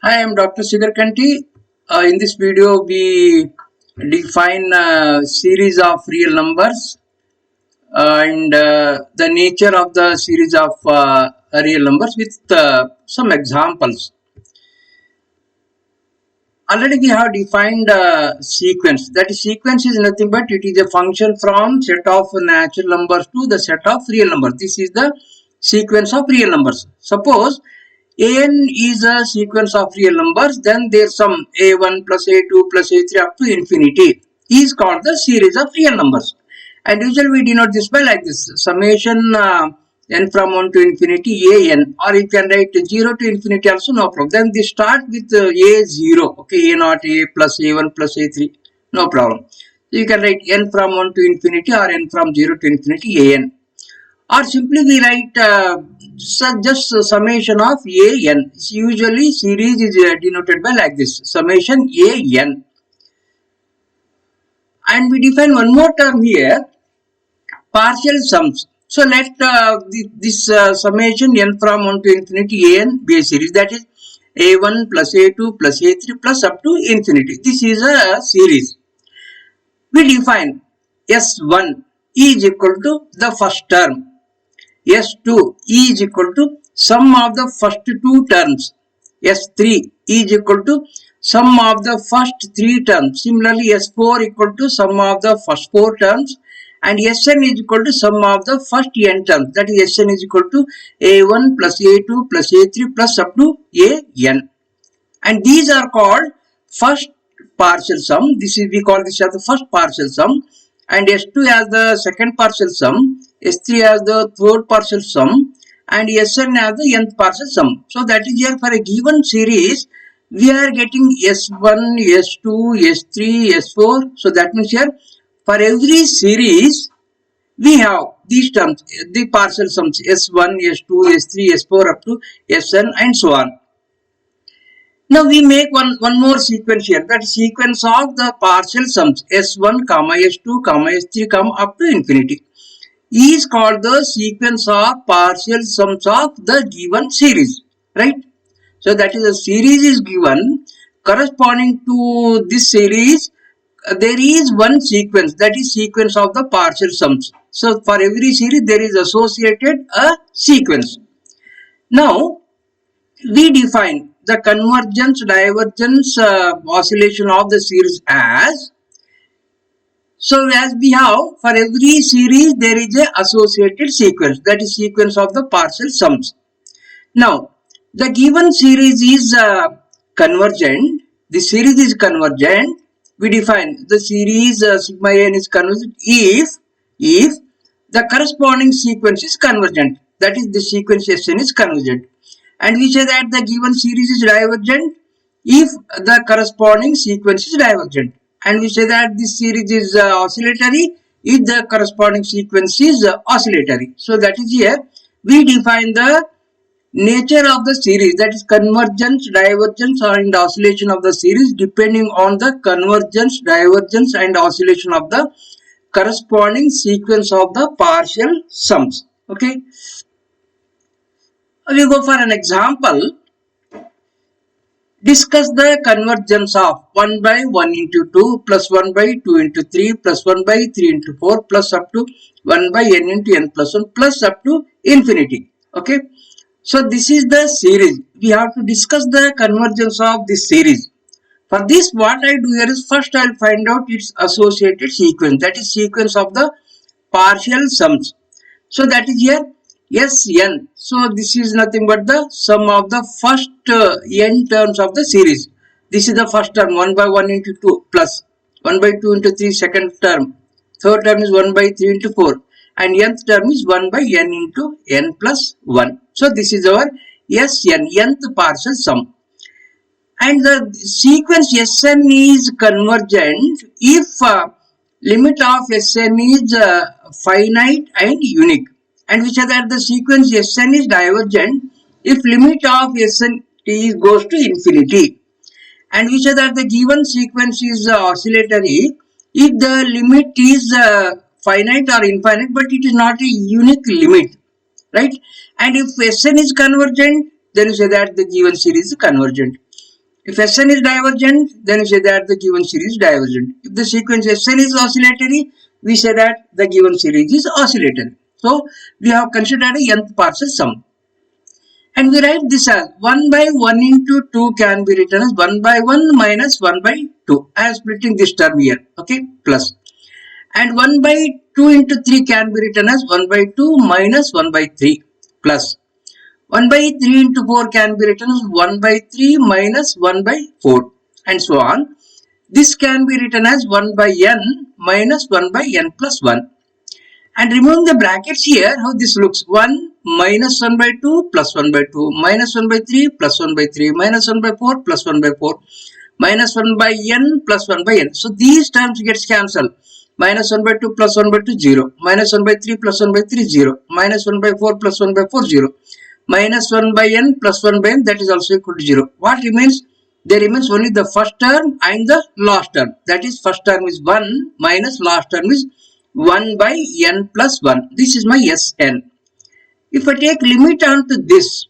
Hi, I am Dr. Sigarkanti. In this video, we define a series of real numbers and the nature of the series of real numbers with some examples. Already we have defined sequence. That sequence is nothing but it is a function from set of natural numbers to the set of real numbers. This is the sequence of real numbers. Suppose an is a sequence of real numbers, then their sum a1 plus a2 plus a3 up to infinity is called the series of real numbers. And usually we denote this by like this: summation n from 1 to infinity an, or you can write 0 to infinity also, no problem. Then they start with a0, okay, a0 a plus a1 plus a3, no problem. So you can write n from 1 to infinity or n from 0 to infinity an, or simply we write just summation of an. Usually series is denoted by like this: summation an. And we define one more term here, partial sums. So let this summation n from 1 to infinity an be a series, that is a1 plus a2 plus a3 plus up to infinity. This is a series. We define S1 is equal to the first term, S2 is equal to sum of the first two terms, S3 is equal to sum of the first three terms. Similarly, S4 equal to sum of the first four terms, and Sn is equal to sum of the first n terms. That is Sn is equal to a1 plus a2 plus a3 plus up to an. And these are called first partial sum. This is, we call this as the first partial sum. And S2 as the second partial sum, S3 as the third partial sum, and Sn as the nth partial sum. So that is here for a given series, we are getting S1, S2, S3, S4. So that means here for every series we have these terms, the partial sums S1, S2, S3, S4 up to Sn and so on. Now we make one more sequence here, that sequence of the partial sums S1, S2, S3, up to infinity is called the sequence of partial sums of the given series, right? So that is, a series is given, corresponding to this series there is one sequence, that is sequence of the partial sums. So for every series there is associated a sequence. Now we define the convergence divergence oscillation of the series as, so as we have for every series there is a associated sequence, that is sequence of the partial sums. Now the given series is convergent, the series is convergent. We define the series sigma n is convergent if the corresponding sequence is convergent, that is the sequence Sn is convergent. And we say that the given series is divergent if the corresponding sequence is divergent. And we say that this series is oscillatory if the corresponding sequence is oscillatory. So that is here we define the nature of the series, that is convergence, divergence and oscillation of the series depending on the convergence, divergence and oscillation of the corresponding sequence of the partial sums. Okay. We go for an example. Discuss the convergence of 1 by 1 into 2 plus 1 by 2 into 3 plus 1 by 3 into 4 plus up to 1 by n into n plus 1 plus up to infinity. Okay. So this is the series. We have to discuss the convergence of this series. For this, what I do here is, first I will find out its associated sequence, that is sequence of the partial sums. So that is here Sn. So this is nothing but the sum of the first n terms of the series. This is the first term, 1 by 1 into 2 plus 1 by 2 into 3 second term. Third term is 1 by 3 into 4. And nth term is 1 by n into n plus 1. So this is our Sn, nth partial sum. And the sequence Sn is convergent if limit of Sn is finite and unique. And we say that the sequence Sn is divergent if limit of Sn goes to infinity. And we say that the given sequence is oscillatory if the limit is finite or infinite, but it is not a unique limit, right? And if Sn is convergent, then you say that the given series is convergent. If Sn is divergent, then we say that the given series is divergent. If the sequence Sn is oscillatory, we say that the given series is oscillatory. So we have considered a nth partial sum. And we write this as 1 by 1 into 2 can be written as 1 by 1 minus 1 by 2. I am splitting this term here. Okay, plus. And 1 by 2 into 3 can be written as 1 by 2 minus 1 by 3 plus. 1 by 3 into 4 can be written as 1 by 3 minus 1 by 4 and so on. This can be written as 1 by n minus 1 by n plus 1. And removing the brackets here, how this looks: 1 minus 1 by 2 plus 1 by 2 minus 1 by 3 plus 1 by 3 minus 1 by 4 plus 1 by 4 minus 1 by n plus 1 by n. So these terms gets cancelled. Minus 1 by 2 plus 1 by 2 0. Minus 1 by 3 plus 1 by 3 0. Minus 1 by 4 plus 1 by 4 0. Minus 1 by n plus 1 by n, that is also equal to 0. What remains? There remains only the first term and the last term. That is, first term is 1 minus last term is 1 by n plus 1. This is my Sn. If I take limit onto this,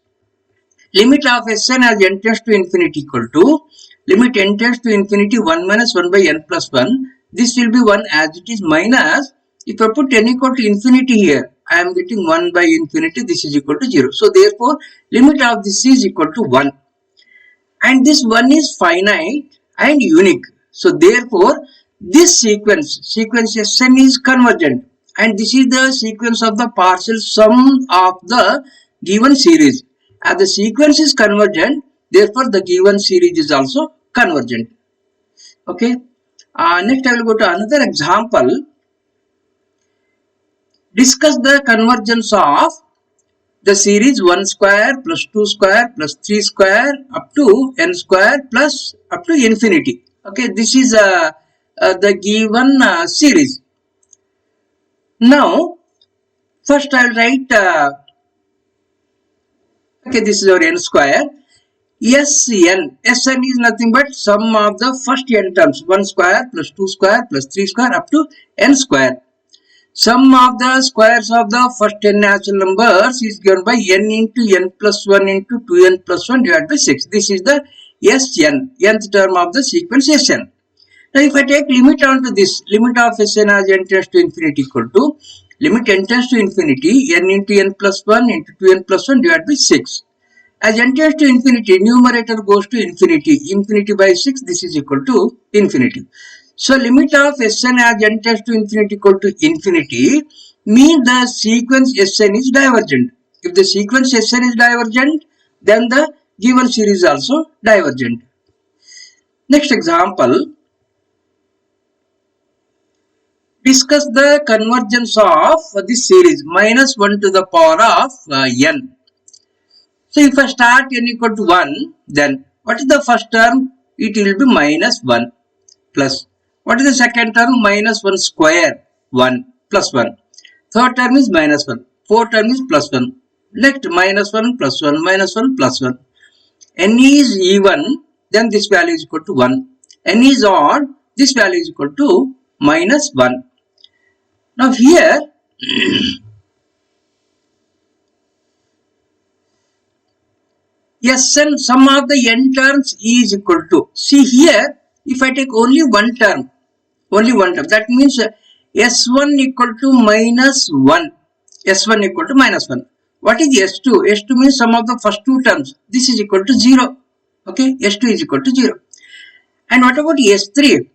limit of Sn as n tends to infinity equal to limit n tends to infinity 1 minus 1 by n plus 1. This will be 1 as it is minus, if I put n equal to infinity here, I am getting 1 by infinity, this is equal to 0. So therefore, limit of this is equal to 1. And this 1 is finite and unique. So therefore, this sequence Sn is convergent. And this is the sequence of the partial sum of the given series. As the sequence is convergent, therefore the given series is also convergent. Okay. Next I will go to another example. Discuss the convergence of the series 1 square plus 2 square plus 3 square up to n square plus up to infinity. Okay, this is the given series. Now, first I will write, okay, this is our n square. Sn is nothing but sum of the first n terms, 1 square plus 2 square plus 3 square up to n square. Sum of the squares of the first n natural numbers is given by n into n plus 1 into 2n plus 1 divided by 6. This is the Sn, nth term of the sequence Sn. Now if I take limit onto this, limit of Sn as n tends to infinity equal to limit n tends to infinity n into n plus 1 into 2n plus 1 divided by 6. As n tends to infinity, numerator goes to infinity. Infinity by 6, this is equal to infinity. So limit of Sn as n tends to infinity equal to infinity means the sequence Sn is divergent. If the sequence Sn is divergent, then the given series is also divergent. Next example. Discuss the convergence of this series minus 1 to the power of n. So if I start n equal to 1, then what is the first term? It will be minus 1 plus. What is the second term? Minus 1 square 1 plus 1. Third term is minus 1. Fourth term is plus 1. Next minus 1 plus 1 minus 1 plus 1. N is even, then this value is equal to 1. N is odd, this value is equal to minus 1. Now here, Sn, sum of the n terms is equal to, see here, if I take only one term, that means S1 equal to minus 1, S1 equal to minus 1. What is S2? S2 means sum of the first two terms, this is equal to 0, okay, S2 is equal to 0. And what about S3?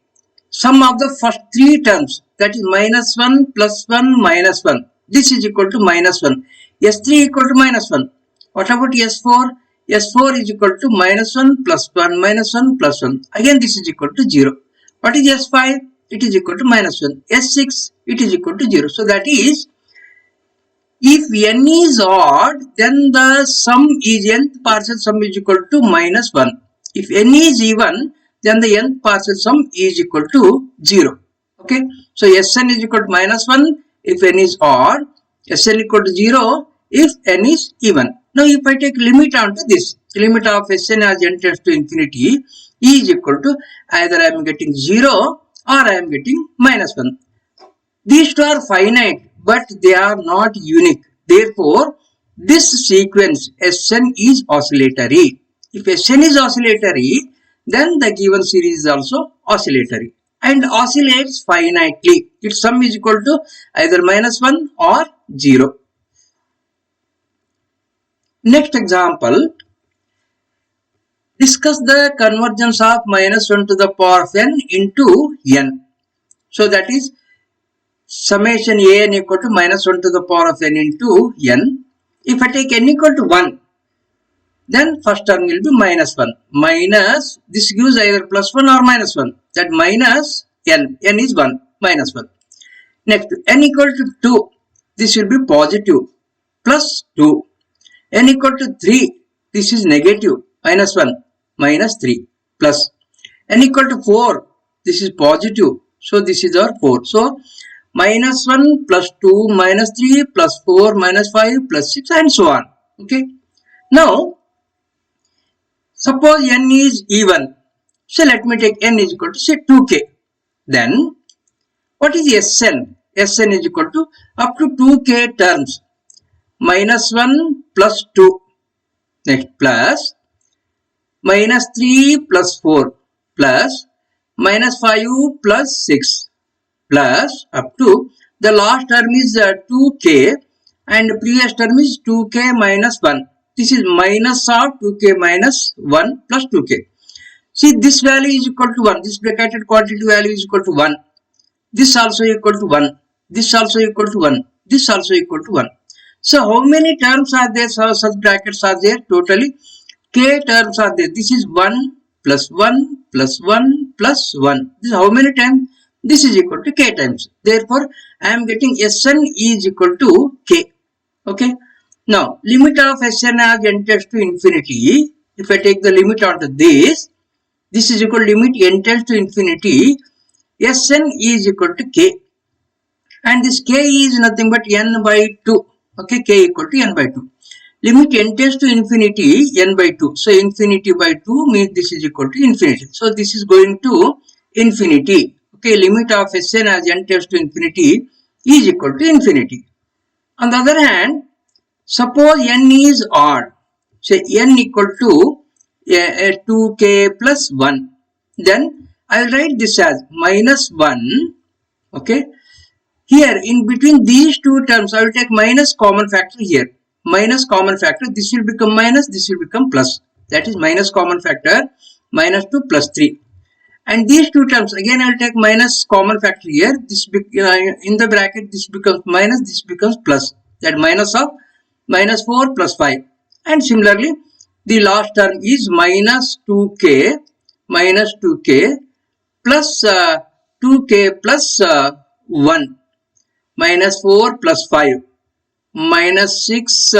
Sum of the first three terms, that is minus 1 plus 1 minus 1. This is equal to minus 1. S3 equal to minus 1. What about S4? S4 is equal to minus 1 plus 1 minus 1 plus 1. Again this is equal to 0. What is S5? It is equal to minus 1. S6, it is equal to 0. So that is, if n is odd, then the sum is nth partial sum is equal to minus 1. If n is even, then the nth partial sum is equal to 0. Okay. So Sn is equal to minus 1 if n is odd. Sn equal to 0 if n is even. Now if I take limit onto this, limit of Sn as n tends to infinity is equal to either I am getting 0 or I am getting minus 1. These two are finite, but they are not unique. Therefore, this sequence Sn is oscillatory. If Sn is oscillatory, then the given series is also oscillatory and oscillates finitely. Its sum is equal to either -1 or 0. Next example, discuss the convergence of -1 to the power of n into n. So that is summation an equal to -1 to the power of n into n. If I take n equal to 1, then first term will be -1. Minus, this gives either +1 or -1. That minus n is 1, -1. Next, n equal to 2, this will be positive, plus 2. N equal to 3, this is negative, -1, -3, plus. N equal to 4, this is positive, so this is our 4. So, -1 plus 2 minus 3 plus 4 minus 5 plus 6 and so on. Okay. Now, suppose n is even. So, let me take n is equal to say 2k. Then, what is Sn? Sn is equal to up to 2k terms. -1 plus 2. Next, plus -3 plus 4 plus -5 plus 6 plus up to the last term is 2k and previous term is 2k minus 1. This is minus of 2k minus 1 plus 2k. See, this value is equal to 1. This bracketed quantity value is equal to 1. This also equal to 1. This also equal to 1. This also equal to 1. So, how many terms are there? So, such brackets are there? Totally k terms are there. This is 1 plus 1 plus 1 plus 1. This is how many times? This is equal to k times. Therefore, I am getting Sn is equal to k. Okay. Now, limit of Sn as n tends to infinity. If I take the limit onto this is equal to limit n tends to infinity. Sn is equal to k. And this k is nothing but n by 2. Okay, k equal to n by 2. Limit n tends to infinity, n by 2. So, infinity by 2 means this is equal to infinity. So, this is going to infinity. Okay, limit of Sn as n tends to infinity is equal to infinity. On the other hand, suppose n is odd. Say n equal to 2k plus 1. Then, I will write this as -1. Okay. Here, in between these two terms, I will take minus common factor here. Minus common factor, this will become minus, this will become plus. That is minus common factor, -2 plus 3. And these two terms, again I will take minus common factor here. This in the bracket, this becomes minus, this becomes plus. That minus of -4 plus 5. And similarly, the last term is -2k plus 2k plus 1. -4 plus 5 -6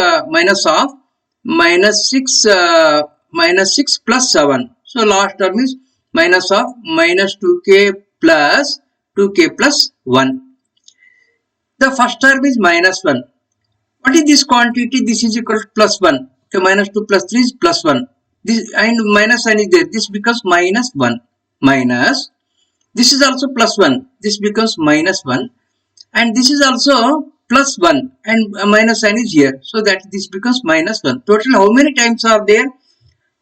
-6 plus 7. So last term is minus of -2k plus 1. The first term is -1. What is this quantity? This is equal to +1. Okay, -2 plus 3 is +1. This and minus sign is there. This becomes -1. Minus. This is also +1. This becomes -1. And this is also +1 and minus sign is here. So that this becomes -1. Total how many times are there?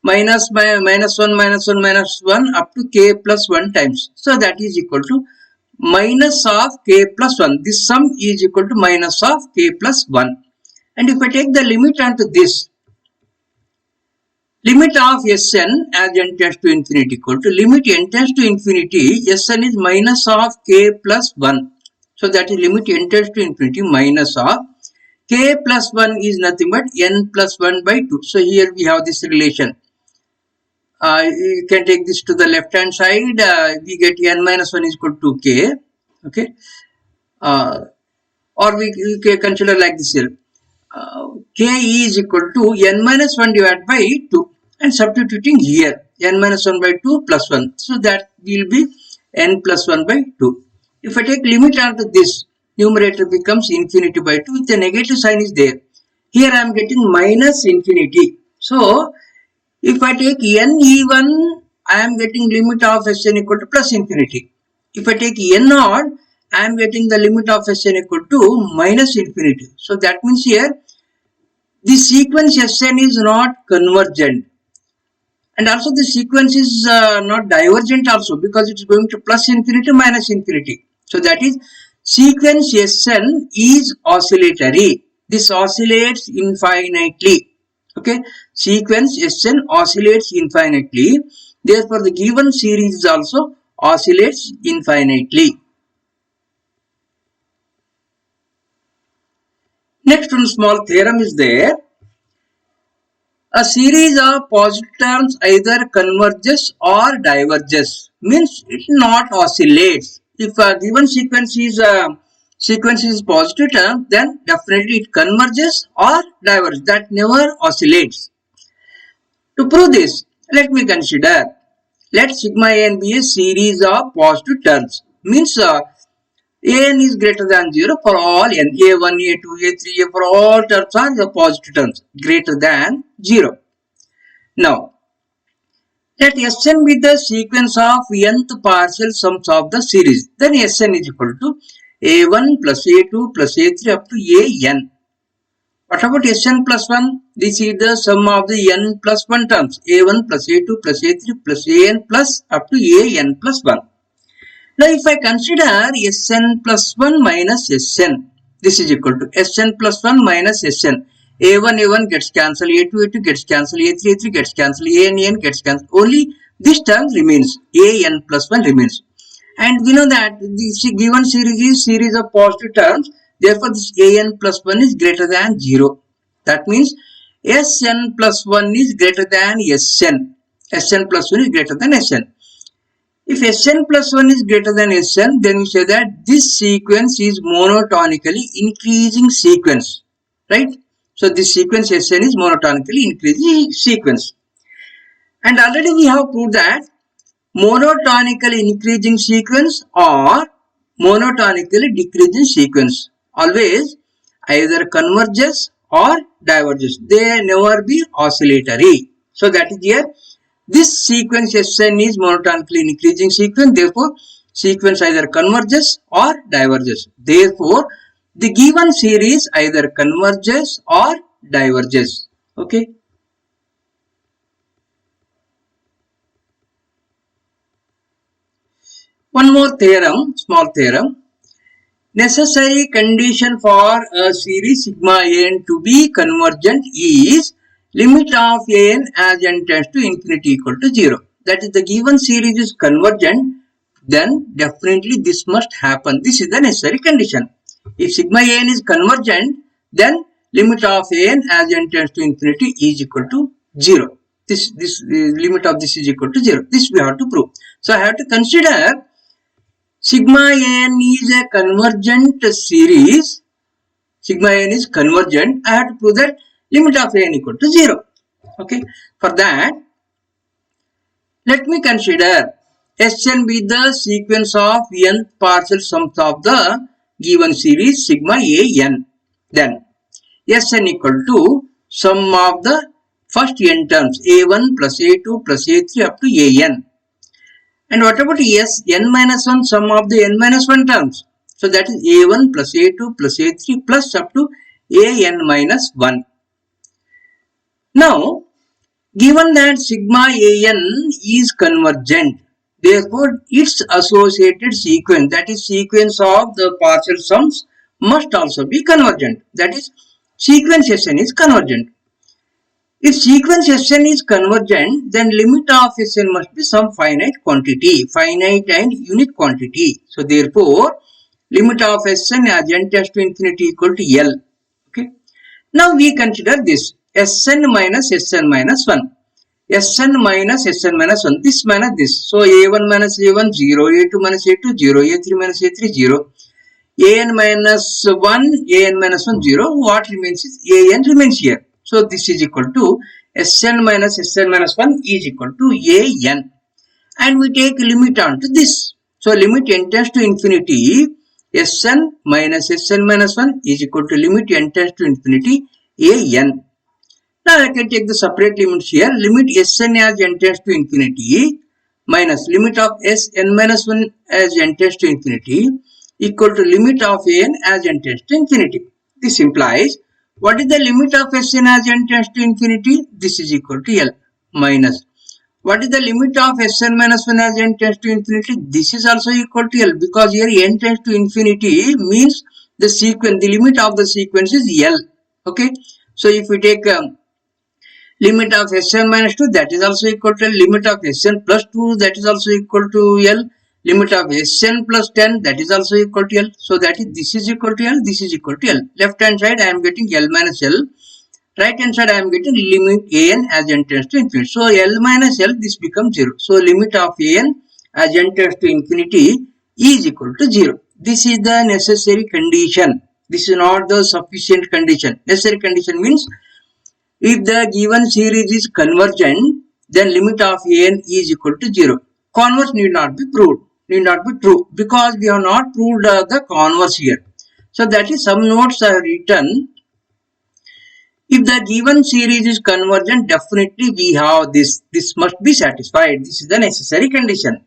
Minus by -1 -1 -1 up to k plus 1 times. So that is equal to minus of k plus 1. This sum is equal to minus of k plus 1. And if I take the limit onto this, limit of Sn as n tends to infinity equal to limit n tends to infinity, Sn is minus of k plus 1. So that is limit n tends to infinity minus of k plus 1 is nothing but n plus 1 by 2. So here we have this relation. You can take this to the left hand side. We get n minus 1 is equal to k. Okay. Or we can consider like this here. K is equal to n minus 1 divided by 2. And substituting here n minus 1 by 2 plus 1. So that will be n plus 1 by 2. If I take limit onto this, numerator becomes infinity by 2. The negative sign is there. Here I am getting minus infinity. So, if I take n even, I am getting limit of Sn equal to plus infinity. If I take n odd, I am getting the limit of Sn equal to minus infinity. So, that means here, the sequence Sn is not convergent. And also the sequence is not divergent also, because it is going to plus infinity minus infinity. So that is, sequence Sn is oscillatory. This oscillates infinitely. Okay, sequence Sn oscillates infinitely. Therefore, the given series also oscillates infinitely. Next one small theorem is there. A series of positive terms either converges or diverges. Means it not oscillates. If a given sequence is positive term, then definitely it converges or diverges. That never oscillates. To prove this, let me consider. Let sigma n be a series of positive terms. Means an is greater than 0 for all n. A1, A2, A3, A for all terms are the positive terms greater than 0. Now, let Sn be the sequence of nth partial sums of the series. Then Sn is equal to A1 plus A2 plus A3 up to An. What about Sn plus 1? This is the sum of the n plus 1 terms. A1 plus A2 plus A3 plus An plus up to An plus 1. Now, if I consider Sn plus 1 minus Sn, this is equal to Sn plus 1 minus Sn. A1 gets cancelled, A2 gets cancelled, A3 gets cancelled, An gets cancelled. Only this term remains, An plus 1 remains. And we know that this given series is series of positive terms. Therefore, this An plus 1 is greater than 0. That means Sn plus 1 is greater than Sn. Sn plus 1 is greater than Sn. If Sn plus 1 is greater than Sn, then we say that this sequence is monotonically increasing sequence. Right? So this sequence Sn is monotonically increasing sequence. And already we have proved that monotonically increasing sequence or monotonically decreasing sequence always either converges or diverges. They never be oscillatory. So that is here. This sequence Sn is monotonically increasing sequence. Therefore, sequence either converges or diverges. Therefore, the given series either converges or diverges. Okay. One more theorem, small theorem. Necessary condition for a series sigma n to be convergent is limit of an as n tends to infinity equal to 0. That is, the given series is convergent, then definitely this must happen. This is the necessary condition. If sigma n is convergent, then limit of an as n tends to infinity is equal to 0. This limit of this is equal to 0. This we have to prove. So I have to consider sigma n is a convergent series. Sigma n is convergent. I have to prove that limit of n equal to 0. Okay. For that, let me consider Sn be the sequence of nth partial sums of the given series sigma an. Then Sn equal to sum of the first n terms a1 plus a2 plus a3 up to an. And what about n minus 1, sum of the n minus 1 terms? So that is a1 plus a2 plus a3 plus up to an minus 1. Now, given that sigma an is convergent, therefore its associated sequence, that is sequence of the partial sums, must also be convergent. That is, sequence Sn is convergent. If sequence Sn is convergent, then limit of Sn must be some finite quantity, finite and unique quantity. So therefore, limit of Sn as n tends to infinity equal to L. Okay. Now we consider this Sn minus Sn minus 1. Sn minus Sn minus 1. This minus this. So a1 minus a1 0, a2 minus a2 0, a3 minus a3 0. An minus 1, an minus 1 0. What remains is an remains here. So this is equal to Sn minus 1 is equal to an. And we take limit onto this. So limit n tends to infinity, Sn minus 1 is equal to limit n tends to infinity an. Now I can take the separate limits here. Limit Sn as n tends to infinity minus limit of Sn minus 1 as n tends to infinity equal to limit of an as n tends to infinity. This implies, what is the limit of Sn as n tends to infinity? This is equal to L minus. What is the limit of Sn minus 1 as n tends to infinity? This is also equal to L, because here n tends to infinity means the sequence, the limit of the sequence is L. Okay. So if we take limit of Sn minus 2, that is also equal to L. Limit of Sn plus 2, that is also equal to L. Limit of Sn plus 10, that is also equal to L. So that is, this is equal to L, this is equal to L. Left hand side I am getting L minus L. Right hand side I am getting limit an as n tends to infinity. So L minus L, this becomes 0. So limit of an as n tends to infinity is equal to 0. This is the necessary condition. This is not the sufficient condition. Necessary condition means if the given series is convergent, then limit of an is equal to 0. Converse need not be proved, need not be true, because we have not proved the converse here. So that is, some notes are written. If the given series is convergent, definitely we have this. This must be satisfied. This is the necessary condition.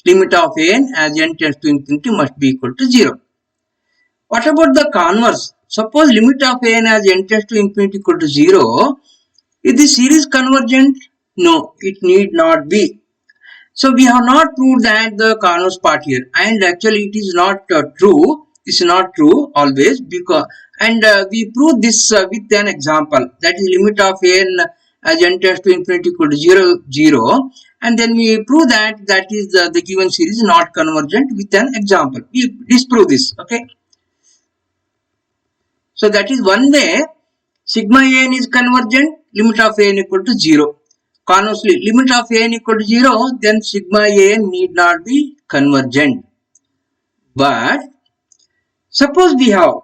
Limit of an as n tends to infinity must be equal to 0. What about the converse? Suppose limit of an as n tends to infinity equal to 0. Is the series convergent? No, it need not be. So we have not proved that the converse part here, and actually it is not true. This is not true always, because we prove this with an example, that is limit of n as n tends to infinity equal to 0, 0, and then we prove that that is the given series not convergent with an example. We disprove this. Okay. So that is one way. Sigma n is convergent, limit of n equal to 0. Conversely, limit of n equal to 0, then sigma n need not be convergent. But suppose we have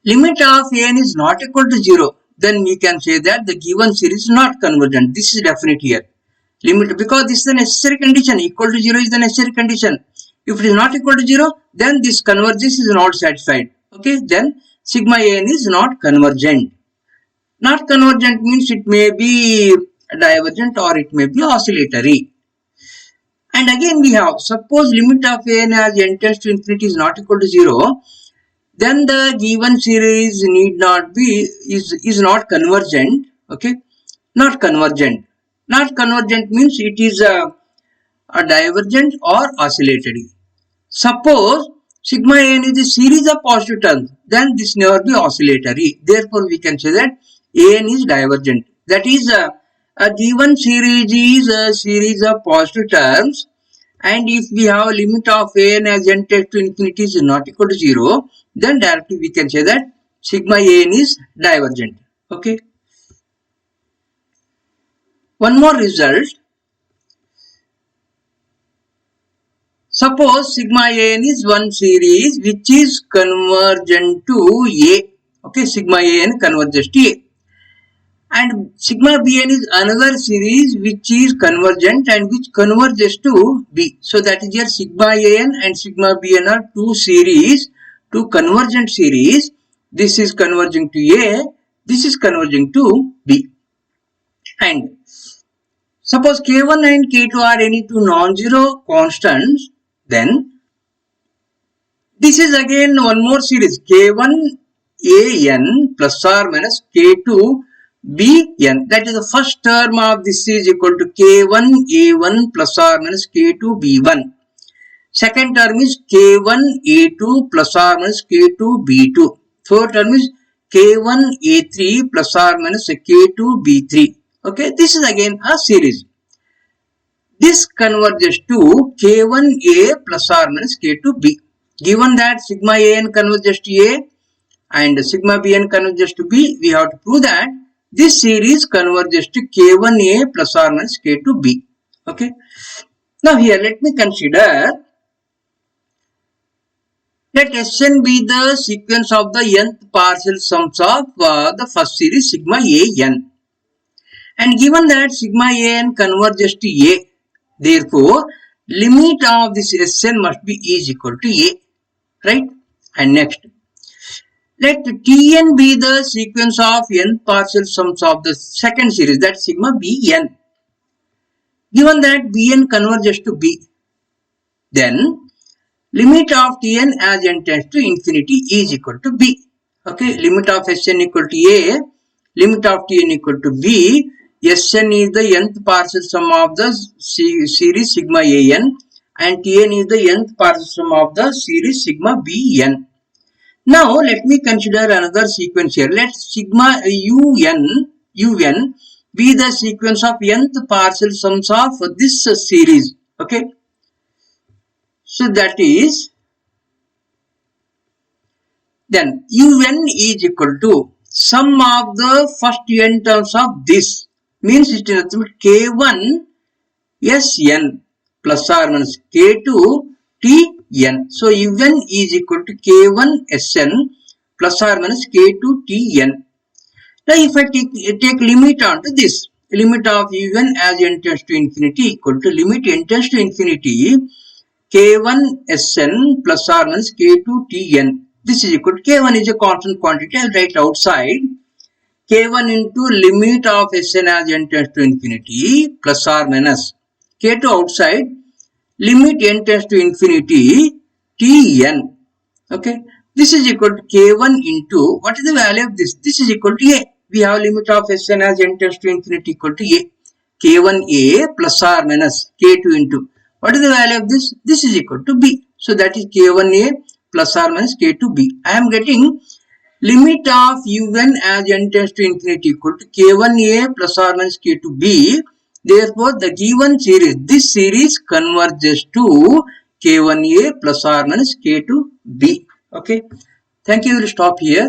limit of n is not equal to 0, then we can say that the given series is not convergent. This is definite here. Limit, because this is the necessary condition. Equal to 0 is the necessary condition. If it is not equal to 0, then this convergence is not satisfied. Okay, then sigma n is not convergent. Not convergent means it may be divergent or it may be oscillatory. And again we have, suppose limit of n as n tends to infinity is not equal to 0, then the given series need not be, is not convergent. Okay, not convergent. Not convergent means it is a divergent or oscillatory. Suppose sigma n is a series of positive terms, then this never be oscillatory. Therefore we can say that an is divergent. That is, a given series is a series of positive terms, and if we have a limit of an as n tends to infinity is not equal to 0, then directly we can say that sigma n is divergent. Okay. One more result. Suppose sigma n is one series which is convergent to A. Okay, sigma n converges to A. And sigma bn is another series which is convergent and which converges to B. So that is here sigma an and sigma bn are two series, two convergent series. This is converging to A, this is converging to B. And suppose K1 and K2 are any two non-zero constants, then this is again one more series, K1 an plus or minus K2 bn. That is the first term of this is equal to K1 a1 plus or minus K2 b1. Second term is K1 a2 plus or minus K2 b2. Third term is K1 a3 plus or minus K2 b3. Okay, this is again a series. This converges to K1a plus or minus K2b. Given that sigma an converges to A and sigma bn converges to B, we have to prove that this series converges to K1a plus or minus K2b. Okay. Now here let me consider, let Sn be the sequence of the nth partial sums of the first series sigma an. And given that sigma an converges to A, therefore limit of this Sn must be is equal to A. Right? And next, let Tn be the sequence of n partial sums of the second series, that sigma bn. Given that bn converges to B, then limit of Tn as n tends to infinity is equal to B. Okay, limit of Sn equal to A, limit of Tn equal to B. Sn is the nth partial sum of the series sigma an, and Tn is the nth partial sum of the series sigma bn. Now let me consider another sequence here. Let sigma un be the sequence of nth partial sums of this series. Okay. So that is, then un is equal to sum of the first n terms of this, means it is nothing but k1 Sn plus or minus k2 Tn. So un is equal to k1 Sn plus or minus k2 Tn. Now if I take limit onto this, limit of un as n tends to infinity equal to limit n tends to infinity k1 Sn plus or minus k2 Tn. This is equal to k1 is a constant quantity. I will write outside k1 into limit of Sn as n tends to infinity plus or minus k2 outside limit n tends to infinity Tn. Okay. This is equal to k1 into, what is the value of this? This is equal to a. We have limit of Sn as n tends to infinity equal to a. k1a plus or minus k2 into, what is the value of this? This is equal to b. So that is k1a plus or minus k2b. I am getting limit of un as n tends to infinity equal to k1a plus or minus k2b. Therefore, the given series, this series converges to k1a plus or minus k2b. Okay. Thank you. We will stop here.